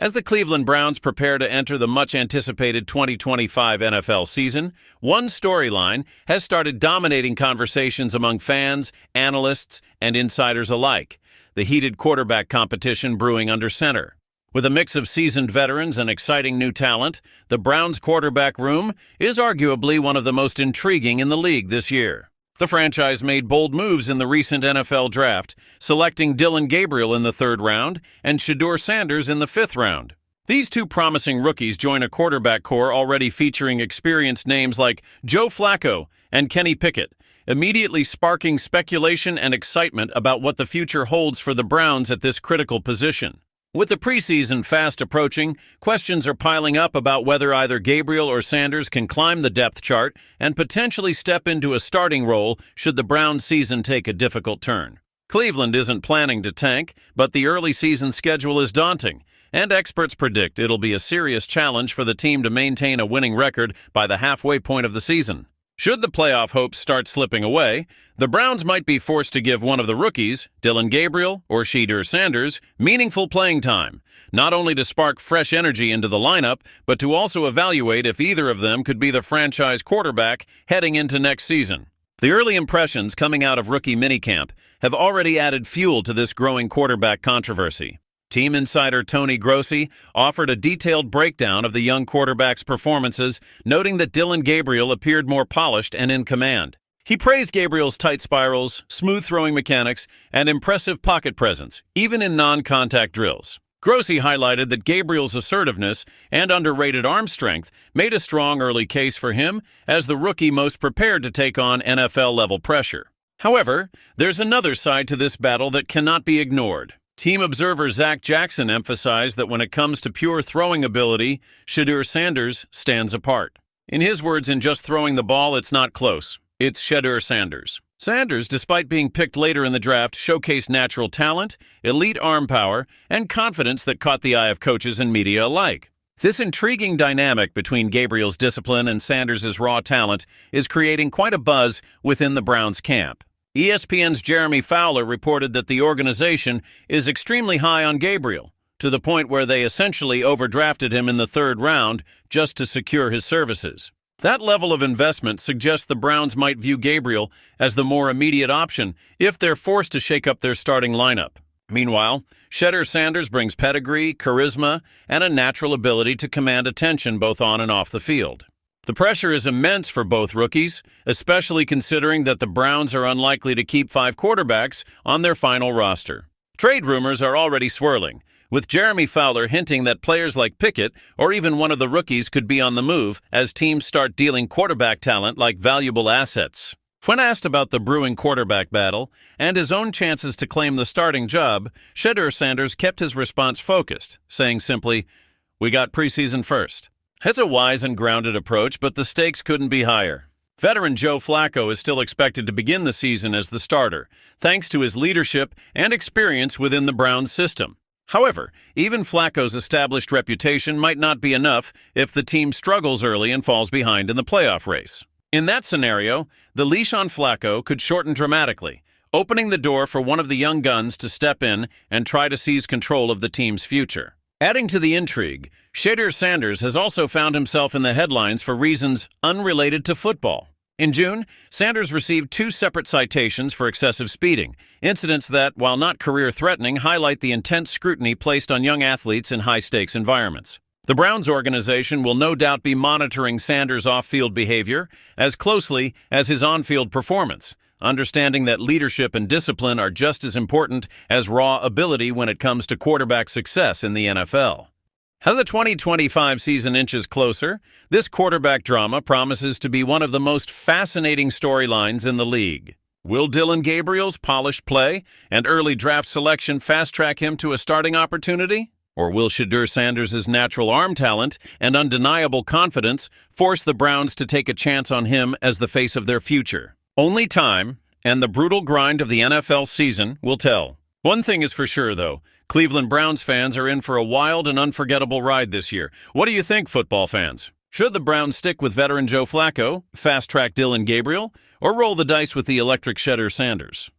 As the Cleveland Browns prepare to enter the much-anticipated 2025 NFL season, one storyline has started dominating conversations among fans, analysts, and insiders alike: the heated quarterback competition brewing under center. With a mix of seasoned veterans and exciting new talent, the Browns' quarterback room is arguably one of the most intriguing in the league this year. The franchise made bold moves in the recent NFL draft, selecting Dillon Gabriel in the 3rd round and Shedeur Sanders in the 5th round. These two promising rookies join a quarterback core already featuring experienced names like Joe Flacco and Kenny Pickett, immediately sparking speculation and excitement about what the future holds for the Browns at this critical position. With the preseason fast approaching, questions are piling up about whether either Gabriel or Sanders can climb the depth chart and potentially step into a starting role should the Browns' season take a difficult turn. Cleveland isn't planning to tank, but the early season schedule is daunting, and experts predict it'll be a serious challenge for the team to maintain a winning record by the halfway point of the season. Should the playoff hopes start slipping away, the Browns might be forced to give one of the rookies, Dillon Gabriel or Shedeur Sanders, meaningful playing time, not only to spark fresh energy into the lineup, but to also evaluate if either of them could be the franchise quarterback heading into next season. The early impressions coming out of rookie minicamp have already added fuel to this growing quarterback controversy. Team insider Tony Grossi offered a detailed breakdown of the young quarterback's performances, noting that Dillon Gabriel appeared more polished and in command. He praised Gabriel's tight spirals, smooth throwing mechanics, and impressive pocket presence, even in non-contact drills. Grossi highlighted that Gabriel's assertiveness and underrated arm strength made a strong early case for him as the rookie most prepared to take on NFL-level pressure. However, there's another side to this battle that cannot be ignored. Team observer Zach Jackson emphasized that when it comes to pure throwing ability, Shedeur Sanders stands apart. In his words, in just throwing the ball, it's not close. It's Shedeur Sanders. Sanders, despite being picked later in the draft, showcased natural talent, elite arm power, and confidence that caught the eye of coaches and media alike. This intriguing dynamic between Gabriel's discipline and Sanders' raw talent is creating quite a buzz within the Browns camp. ESPN's Jeremy Fowler reported that the organization is extremely high on Gabriel, to the point where they essentially overdrafted him in the 3rd round just to secure his services. That level of investment suggests the Browns might view Gabriel as the more immediate option if they're forced to shake up their starting lineup. Meanwhile, Shedeur Sanders brings pedigree, charisma, and a natural ability to command attention both on and off the field. The pressure is immense for both rookies, especially considering that the Browns are unlikely to keep 5 quarterbacks on their final roster. Trade rumors are already swirling, with Jeremy Fowler hinting that players like Pickett or even one of the rookies could be on the move as teams start dealing quarterback talent like valuable assets. When asked about the brewing quarterback battle and his own chances to claim the starting job, Shedeur Sanders kept his response focused, saying simply, "We got preseason first." It's a wise and grounded approach, but the stakes couldn't be higher. Veteran Joe Flacco is still expected to begin the season as the starter, thanks to his leadership and experience within the Browns system. However, even Flacco's established reputation might not be enough if the team struggles early and falls behind in the playoff race. In that scenario, the leash on Flacco could shorten dramatically, opening the door for one of the young guns to step in and try to seize control of the team's future. Adding to the intrigue, Shedeur Sanders has also found himself in the headlines for reasons unrelated to football. In June, Sanders received 2 separate citations for excessive speeding, incidents that, while not career-threatening, highlight the intense scrutiny placed on young athletes in high-stakes environments. The Browns organization will no doubt be monitoring Sanders' off-field behavior as closely as his on-field performance, understanding that leadership and discipline are just as important as raw ability when it comes to quarterback success in the NFL. As the 2025 season inches closer, this quarterback drama promises to be one of the most fascinating storylines in the league. Will Dillon Gabriel's polished play and early draft selection fast-track him to a starting opportunity? Or will Shedeur Sanders' natural arm talent and undeniable confidence force the Browns to take a chance on him as the face of their future? Only time and the brutal grind of the NFL season will tell. One thing is for sure, though. Cleveland Browns fans are in for a wild and unforgettable ride this year. What do you think, football fans? Should the Browns stick with veteran Joe Flacco, fast-track Dillon Gabriel, or roll the dice with the electric Shedeur Sanders?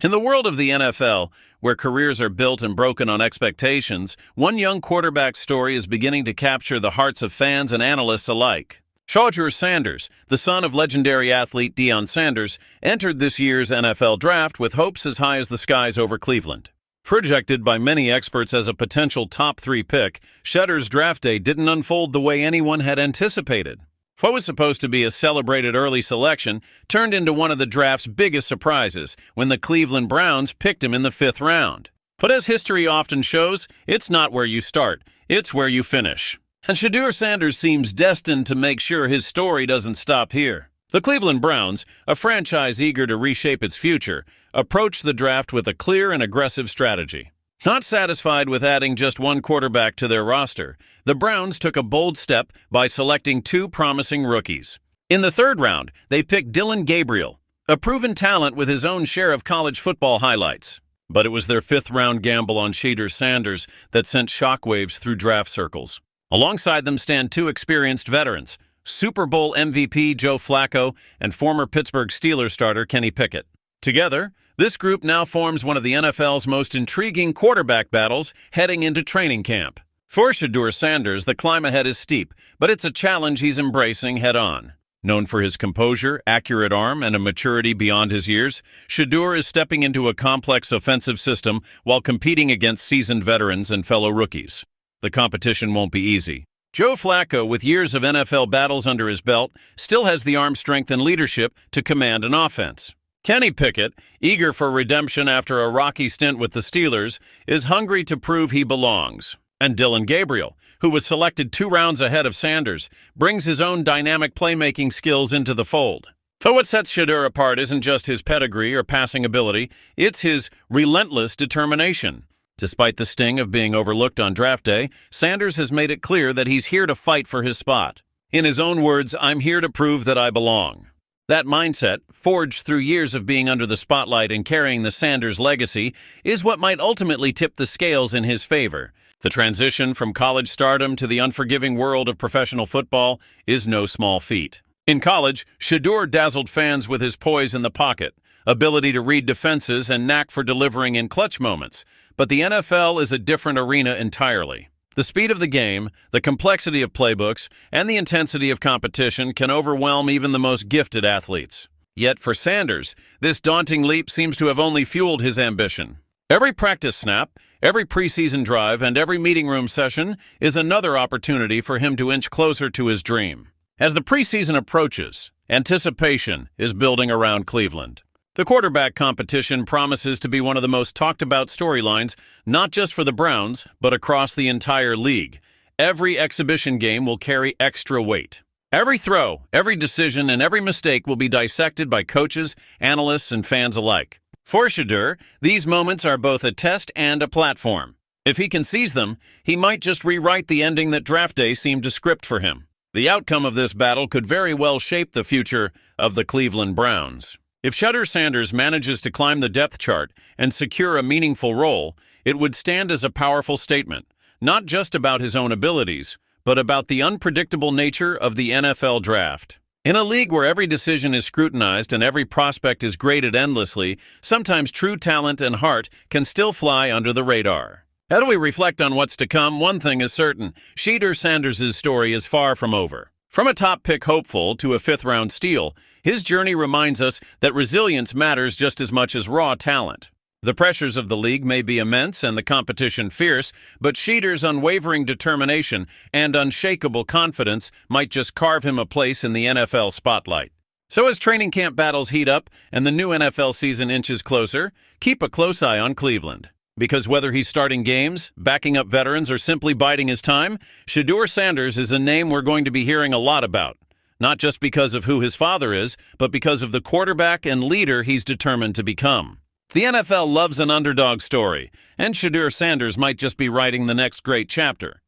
In the world of the NFL, where careers are built and broken on expectations, one young quarterback's story is beginning to capture the hearts of fans and analysts alike. Shedeur Sanders, the son of legendary athlete Deion Sanders, entered this year's NFL draft with hopes as high as the skies over Cleveland. Projected by many experts as a potential top 3 pick, Shedeur's draft day didn't unfold the way anyone had anticipated. What was supposed to be a celebrated early selection turned into one of the draft's biggest surprises when the Cleveland Browns picked him in the 5th round. But as history often shows, it's not where you start, it's where you finish. And Shedeur Sanders seems destined to make sure his story doesn't stop here. The Cleveland Browns, a franchise eager to reshape its future, approached the draft with a clear and aggressive strategy. Not satisfied with adding just one quarterback to their roster, the Browns took a bold step by selecting 2 promising rookies. In the 3rd round, they picked Dillon Gabriel, a proven talent with his own share of college football highlights. But it was their 5th-round gamble on Shedeur Sanders that sent shockwaves through draft circles. Alongside them stand 2 experienced veterans, Super Bowl MVP Joe Flacco and former Pittsburgh Steelers starter Kenny Pickett. Together, this group now forms one of the NFL's most intriguing quarterback battles heading into training camp. For Shedeur Sanders, the climb ahead is steep, but it's a challenge he's embracing head-on. Known for his composure, accurate arm, and a maturity beyond his years, Shedeur is stepping into a complex offensive system while competing against seasoned veterans and fellow rookies. The competition won't be easy. Joe Flacco, with years of NFL battles under his belt, still has the arm strength and leadership to command an offense. Kenny Pickett, eager for redemption after a rocky stint with the Steelers, is hungry to prove he belongs. And Dillon Gabriel, who was selected 2 rounds ahead of Sanders, brings his own dynamic playmaking skills into the fold. But what sets Shedeur apart isn't just his pedigree or passing ability, it's his relentless determination. Despite the sting of being overlooked on draft day, Sanders has made it clear that he's here to fight for his spot. In his own words, "I'm here to prove that I belong." That mindset, forged through years of being under the spotlight and carrying the Sanders legacy, is what might ultimately tip the scales in his favor. The transition from college stardom to the unforgiving world of professional football is no small feat. In college, Shedeur dazzled fans with his poise in the pocket, ability to read defenses, and knack for delivering in clutch moments. But the NFL is a different arena entirely. The speed of the game, the complexity of playbooks, and the intensity of competition can overwhelm even the most gifted athletes. Yet for Sanders, this daunting leap seems to have only fueled his ambition. Every practice snap, every preseason drive, and every meeting room session is another opportunity for him to inch closer to his dream. As the preseason approaches, anticipation is building around Cleveland. The quarterback competition promises to be one of the most talked-about storylines, not just for the Browns, but across the entire league. Every exhibition game will carry extra weight. Every throw, every decision, and every mistake will be dissected by coaches, analysts, and fans alike. For Shedeur, these moments are both a test and a platform. If he can seize them, he might just rewrite the ending that draft day seemed to script for him. The outcome of this battle could very well shape the future of the Cleveland Browns. If Shedeur Sanders manages to climb the depth chart and secure a meaningful role, it would stand as a powerful statement, not just about his own abilities, but about the unpredictable nature of the NFL draft. In a league where every decision is scrutinized and every prospect is graded endlessly, sometimes true talent and heart can still fly under the radar. As we reflect on what's to come, one thing is certain: Shedeur Sanders' story is far from over. From a top-pick hopeful to a 5th-round steal, his journey reminds us that resilience matters just as much as raw talent. The pressures of the league may be immense and the competition fierce, but Shedeur's unwavering determination and unshakable confidence might just carve him a place in the NFL spotlight. So as training camp battles heat up and the new NFL season inches closer, keep a close eye on Cleveland. Because whether he's starting games, backing up veterans, or simply biding his time, Shedeur Sanders is a name we're going to be hearing a lot about. Not just because of who his father is, but because of the quarterback and leader he's determined to become. The NFL loves an underdog story, and Shedeur Sanders might just be writing the next great chapter.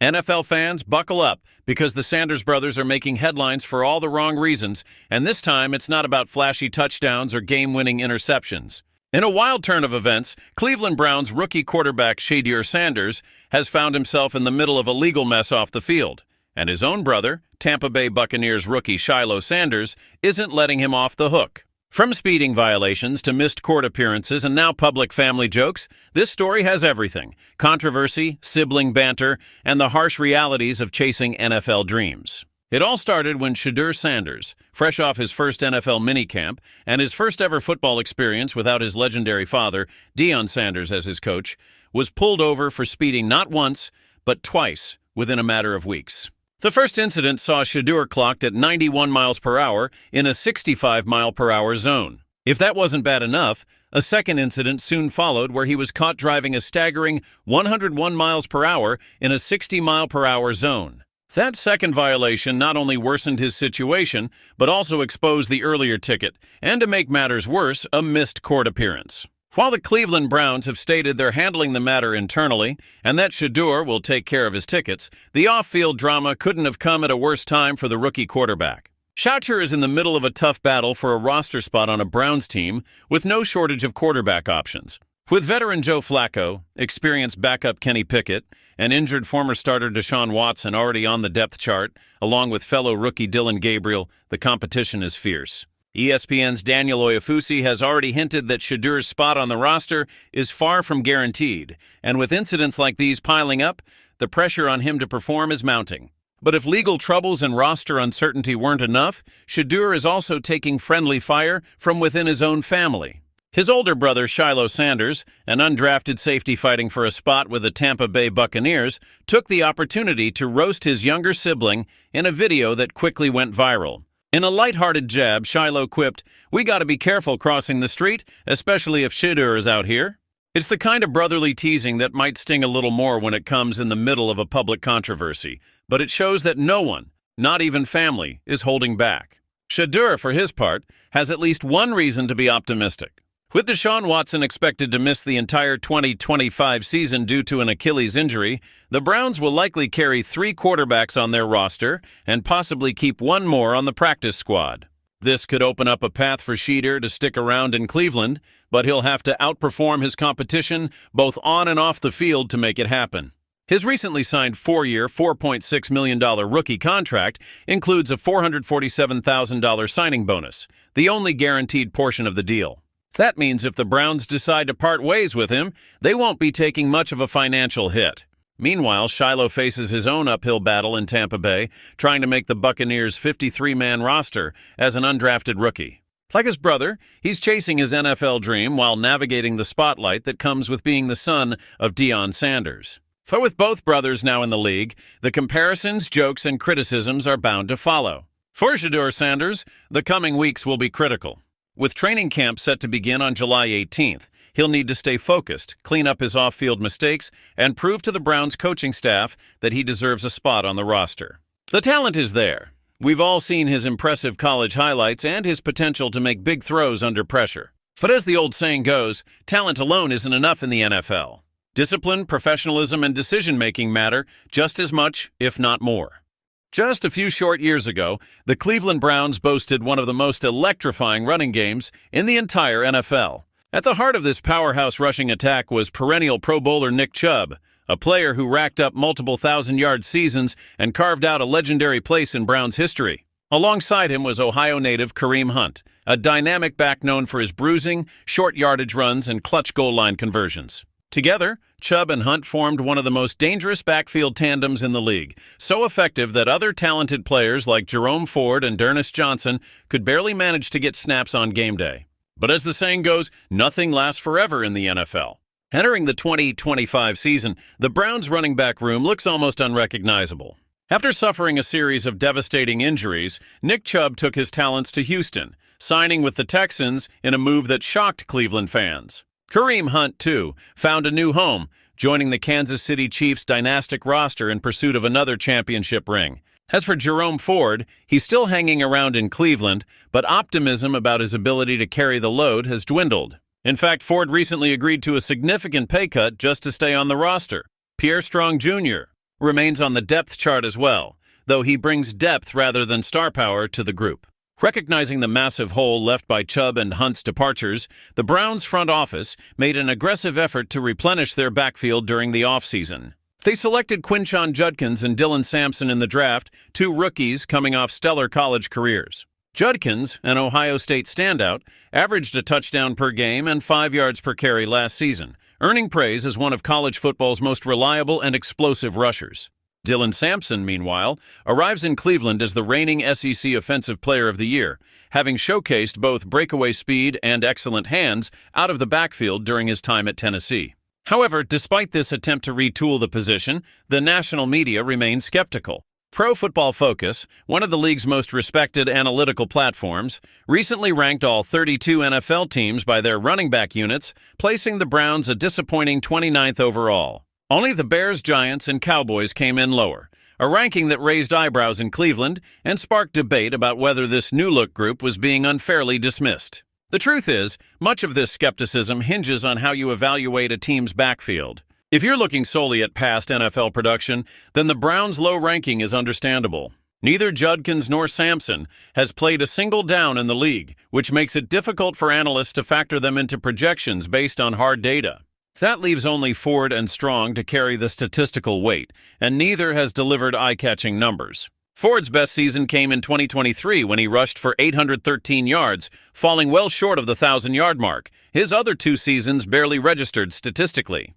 NFL fans, buckle up, because the Sanders brothers are making headlines for all the wrong reasons, and this time it's not about flashy touchdowns or game-winning interceptions. In a wild turn of events, Cleveland Browns rookie quarterback Shedeur Sanders has found himself in the middle of a legal mess off the field, and his own brother, Tampa Bay Buccaneers rookie Shiloh Sanders, isn't letting him off the hook. From speeding violations to missed court appearances and now public family jokes, this story has everything: controversy, sibling banter, and the harsh realities of chasing NFL dreams. It all started when Shedeur Sanders, fresh off his first NFL minicamp and his first ever football experience without his legendary father, Deion Sanders, as his coach, was pulled over for speeding not once, but twice within a matter of weeks. The first incident saw Shedeur clocked at 91 miles per hour in a 65 mile per hour zone. If that wasn't bad enough, a second incident soon followed where he was caught driving a staggering 101 miles per hour in a 60 mile per hour zone. That second violation not only worsened his situation, but also exposed the earlier ticket, and to make matters worse, a missed court appearance. While the Cleveland Browns have stated they're handling the matter internally, and that Shedeur will take care of his tickets, the off-field drama couldn't have come at a worse time for the rookie quarterback. Shedeur is in the middle of a tough battle for a roster spot on a Browns team with no shortage of quarterback options. With veteran Joe Flacco, experienced backup Kenny Pickett, and injured former starter Deshaun Watson already on the depth chart, along with fellow rookie Dillon Gabriel, the competition is fierce. ESPN's Daniel Oyefusi has already hinted that Shedeur's spot on the roster is far from guaranteed, and with incidents like these piling up, the pressure on him to perform is mounting. But if legal troubles and roster uncertainty weren't enough, Shedeur is also taking friendly fire from within his own family. His older brother, Shiloh Sanders, an undrafted safety fighting for a spot with the Tampa Bay Buccaneers, took the opportunity to roast his younger sibling in a video that quickly went viral. In a lighthearted jab, Shiloh quipped, "We gotta be careful crossing the street, especially if Shedeur is out here." It's the kind of brotherly teasing that might sting a little more when it comes in the middle of a public controversy, but it shows that no one, not even family, is holding back. Shedeur, for his part, has at least one reason to be optimistic. With Deshaun Watson expected to miss the entire 2025 season due to an Achilles injury, the Browns will likely carry 3 quarterbacks on their roster and possibly keep one more on the practice squad. This could open up a path for Shedeur to stick around in Cleveland, but he'll have to outperform his competition both on and off the field to make it happen. His recently signed 4-year, $4.6 million rookie contract includes a $447,000 signing bonus, the only guaranteed portion of the deal. That means if the Browns decide to part ways with him, they won't be taking much of a financial hit. Meanwhile, Shiloh faces his own uphill battle in Tampa Bay, trying to make the Buccaneers' 53-man roster as an undrafted rookie. Like his brother, he's chasing his NFL dream while navigating the spotlight that comes with being the son of Deion Sanders. For with both brothers now in the league, the comparisons, jokes, and criticisms are bound to follow. For Shedeur Sanders, the coming weeks will be critical. With training camp set to begin on July 18th, he'll need to stay focused, clean up his off-field mistakes, and prove to the Browns coaching staff that he deserves a spot on the roster. The talent is there. We've all seen his impressive college highlights and his potential to make big throws under pressure. But as the old saying goes, talent alone isn't enough in the NFL. Discipline, professionalism, and decision-making matter just as much, if not more. Just a few short years ago, the Cleveland Browns boasted one of the most electrifying running games in the entire NFL. At the heart of this powerhouse rushing attack was perennial Pro Bowler Nick Chubb, a player who racked up multiple thousand-yard seasons and carved out a legendary place in Browns history. Alongside him was Ohio native Kareem Hunt, a dynamic back known for his bruising, short yardage runs, and clutch goal line conversions. Together, Chubb and Hunt formed one of the most dangerous backfield tandems in the league, so effective that other talented players like Jerome Ford and D'Ernest Johnson could barely manage to get snaps on game day. But as the saying goes, nothing lasts forever in the NFL. Entering the 2025 season, the Browns' running back room looks almost unrecognizable. After suffering a series of devastating injuries, Nick Chubb took his talents to Houston, signing with the Texans in a move that shocked Cleveland fans. Kareem Hunt, too, found a new home, joining the Kansas City Chiefs' dynastic roster in pursuit of another championship ring. As for Jerome Ford, he's still hanging around in Cleveland, but optimism about his ability to carry the load has dwindled. In fact, Ford recently agreed to a significant pay cut just to stay on the roster. Pierre Strong Jr. remains on the depth chart as well, though he brings depth rather than star power to the group. Recognizing the massive hole left by Chubb and Hunt's departures, the Browns' front office made an aggressive effort to replenish their backfield during the offseason. They selected Quinshon Judkins and Dylan Sampson in the draft, 2 rookies coming off stellar college careers. Judkins, an Ohio State standout, averaged a touchdown per game and 5 yards per carry last season, earning praise as one of college football's most reliable and explosive rushers. Dillon Sampson, meanwhile, arrives in Cleveland as the reigning SEC Offensive Player of the Year, having showcased both breakaway speed and excellent hands out of the backfield during his time at Tennessee. However, despite this attempt to retool the position, the national media remains skeptical. Pro Football Focus, one of the league's most respected analytical platforms, recently ranked all 32 NFL teams by their running back units, placing the Browns a disappointing 29th overall. Only the Bears, Giants, and Cowboys came in lower, a ranking that raised eyebrows in Cleveland and sparked debate about whether this new-look group was being unfairly dismissed. The truth is, much of this skepticism hinges on how you evaluate a team's backfield. If you're looking solely at past NFL production, then the Browns' low ranking is understandable. Neither Judkins nor Sampson has played a single down in the league, which makes it difficult for analysts to factor them into projections based on hard data. That leaves only Ford and Strong to carry the statistical weight, and neither has delivered eye-catching numbers. Ford's best season came in 2023 when he rushed for 813 yards, falling well short of the 1,000-yard mark. His other 2 seasons barely registered statistically.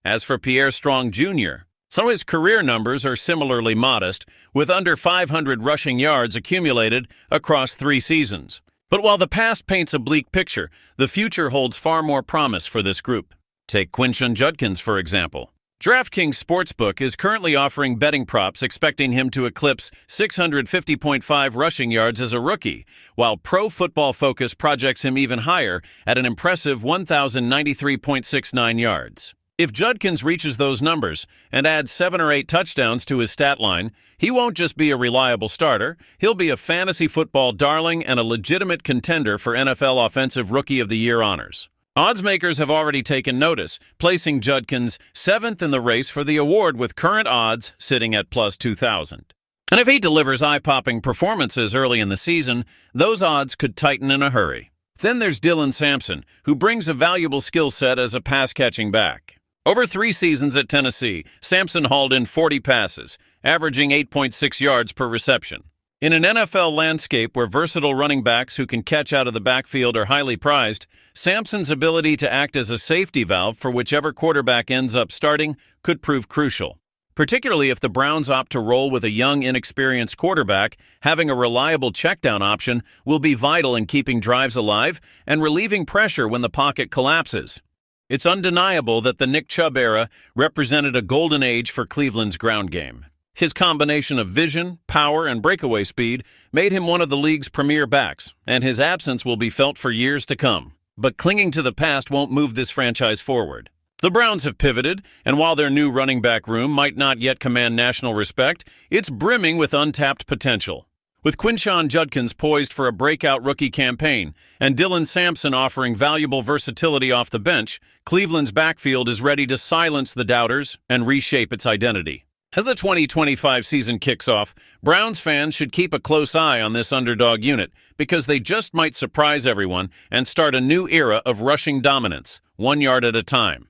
As for Pierre Strong Jr., some of his career numbers are similarly modest, with under 500 rushing yards accumulated across 3 seasons. But while the past paints a bleak picture, the future holds far more promise for this group. Take Quinshon Judkins, for example. DraftKings Sportsbook is currently offering betting props expecting him to eclipse 650.5 rushing yards as a rookie, while Pro Football Focus projects him even higher at an impressive 1,093.69 yards. If Judkins reaches those numbers and adds 7 or 8 touchdowns to his stat line, he won't just be a reliable starter, he'll be a fantasy football darling and a legitimate contender for NFL Offensive Rookie of the Year honors. Odds makers have already taken notice, placing Judkins 7th in the race for the award with current odds sitting at plus 2,000. And if he delivers eye-popping performances early in the season, those odds could tighten in a hurry. Then there's Dillon Sampson, who brings a valuable skill set as a pass-catching back. Over 3 seasons at Tennessee, Sampson hauled in 40 passes, averaging 8.6 yards per reception. In an NFL landscape where versatile running backs who can catch out of the backfield are highly prized, Sampson's ability to act as a safety valve for whichever quarterback ends up starting could prove crucial. Particularly if the Browns opt to roll with a young, inexperienced quarterback, having a reliable checkdown option will be vital in keeping drives alive and relieving pressure when the pocket collapses. It's undeniable that the Nick Chubb era represented a golden age for Cleveland's ground game. His combination of vision, power, and breakaway speed made him one of the league's premier backs, and his absence will be felt for years to come. But clinging to the past won't move this franchise forward. The Browns have pivoted, and while their new running back room might not yet command national respect, it's brimming with untapped potential. With Quinshon Judkins poised for a breakout rookie campaign and Dillon Sampson offering valuable versatility off the bench, Cleveland's backfield is ready to silence the doubters and reshape its identity. As the 2025 season kicks off, Browns fans should keep a close eye on this underdog unit because they just might surprise everyone and start a new era of rushing dominance, 1 yard at a time.